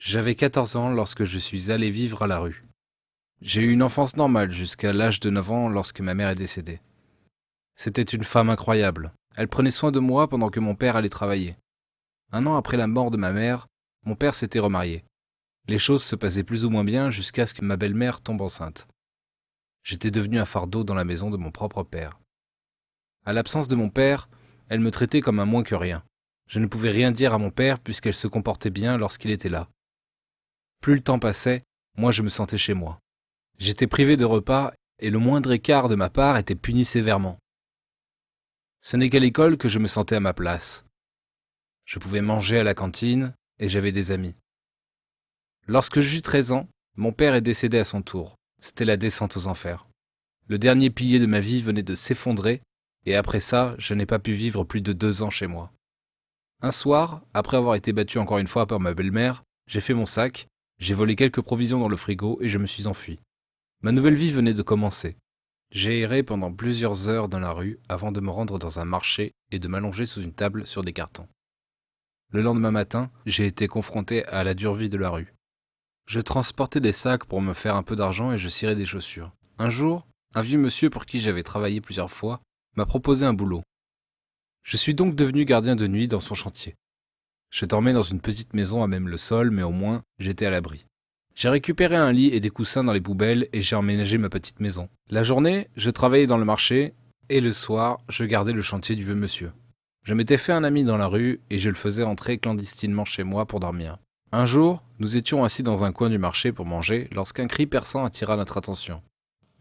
J'avais 14 ans lorsque je suis allé vivre à la rue. J'ai eu une enfance normale jusqu'à l'âge de 9 ans lorsque ma mère est décédée. C'était une femme incroyable. Elle prenait soin de moi pendant que mon père allait travailler. Un an après la mort de ma mère, mon père s'était remarié. Les choses se passaient plus ou moins bien jusqu'à ce que ma belle-mère tombe enceinte. J'étais devenu un fardeau dans la maison de mon propre père. À l'absence de mon père, elle me traitait comme un moins que rien. Je ne pouvais rien dire à mon père puisqu'elle se comportait bien lorsqu'il était là. Plus le temps passait, moins je me sentais chez moi. J'étais privé de repas et le moindre écart de ma part était puni sévèrement. Ce n'est qu'à l'école que je me sentais à ma place. Je pouvais manger à la cantine et j'avais des amis. Lorsque j'eus 13 ans, mon père est décédé à son tour. C'était la descente aux enfers. Le dernier pilier de ma vie venait de s'effondrer et après ça, je n'ai pas pu vivre plus de 2 ans chez moi. Un soir, après avoir été battu encore une fois par ma belle-mère, j'ai fait mon sac, j'ai volé quelques provisions dans le frigo et je me suis enfui. Ma nouvelle vie venait de commencer. J'ai erré pendant plusieurs heures dans la rue avant de me rendre dans un marché et de m'allonger sous une table sur des cartons. Le lendemain matin, j'ai été confronté à la dure vie de la rue. Je transportais des sacs pour me faire un peu d'argent et je cirais des chaussures. Un jour, un vieux monsieur pour qui j'avais travaillé plusieurs fois m'a proposé un boulot. Je suis donc devenu gardien de nuit dans son chantier. Je dormais dans une petite maison à même le sol, mais au moins, j'étais à l'abri. J'ai récupéré un lit et des coussins dans les poubelles et j'ai emménagé ma petite maison. La journée, je travaillais dans le marché et le soir, je gardais le chantier du vieux monsieur. Je m'étais fait un ami dans la rue et je le faisais entrer clandestinement chez moi pour dormir. Un jour, nous étions assis dans un coin du marché pour manger lorsqu'un cri perçant attira notre attention.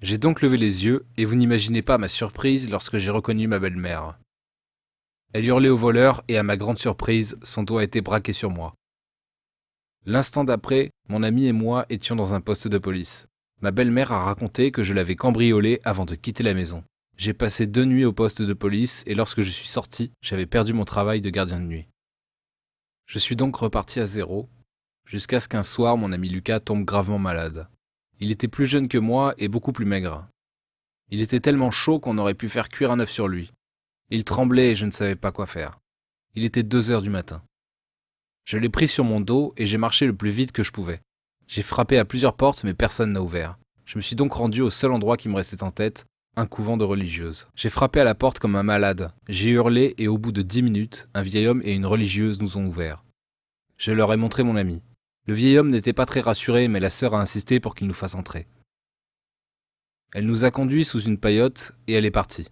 J'ai donc levé les yeux et vous n'imaginez pas ma surprise lorsque j'ai reconnu ma belle-mère. Elle hurlait au voleur et à ma grande surprise, son dos a été braqué sur moi. L'instant d'après, mon ami et moi étions dans un poste de police. Ma belle-mère a raconté que je l'avais cambriolé avant de quitter la maison. J'ai passé 2 nuits au poste de police et lorsque je suis sorti, j'avais perdu mon travail de gardien de nuit. Je suis donc reparti à zéro, jusqu'à ce qu'un soir mon ami Lucas tombe gravement malade. Il était plus jeune que moi et beaucoup plus maigre. Il était tellement chaud qu'on aurait pu faire cuire un œuf sur lui. Il tremblait et je ne savais pas quoi faire. Il était 2 heures du matin. Je l'ai pris sur mon dos et j'ai marché le plus vite que je pouvais. J'ai frappé à plusieurs portes mais personne n'a ouvert. Je me suis donc rendu au seul endroit qui me restait en tête, un couvent de religieuses. J'ai frappé à la porte comme un malade. J'ai hurlé et au bout de 10 minutes, un vieil homme et une religieuse nous ont ouvert. Je leur ai montré mon ami. Le vieil homme n'était pas très rassuré mais la sœur a insisté pour qu'il nous fasse entrer. Elle nous a conduits sous une paillote et elle est partie.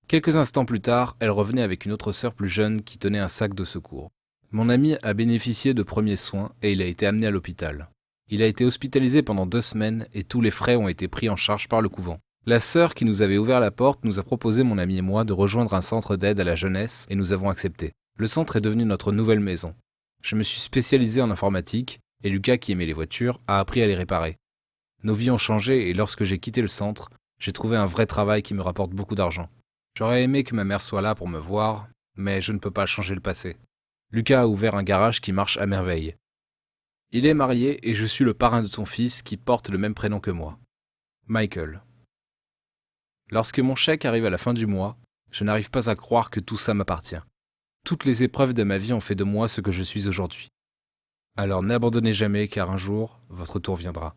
Quelques instants plus tard, elle revenait avec une autre sœur plus jeune qui tenait un sac de secours. Mon ami a bénéficié de premiers soins et il a été amené à l'hôpital. Il a été hospitalisé pendant 2 semaines et tous les frais ont été pris en charge par le couvent. La sœur qui nous avait ouvert la porte nous a proposé, mon ami et moi, de rejoindre un centre d'aide à la jeunesse et nous avons accepté. Le centre est devenu notre nouvelle maison. Je me suis spécialisé en informatique et Lucas, qui aimait les voitures, a appris à les réparer. Nos vies ont changé et lorsque j'ai quitté le centre, j'ai trouvé un vrai travail qui me rapporte beaucoup d'argent. J'aurais aimé que ma mère soit là pour me voir, mais je ne peux pas changer le passé. Lucas a ouvert un garage qui marche à merveille. Il est marié et je suis le parrain de son fils qui porte le même prénom que moi, Michael. Lorsque mon chèque arrive à la fin du mois, je n'arrive pas à croire que tout ça m'appartient. Toutes les épreuves de ma vie ont fait de moi ce que je suis aujourd'hui. Alors n'abandonnez jamais car un jour, votre tour viendra.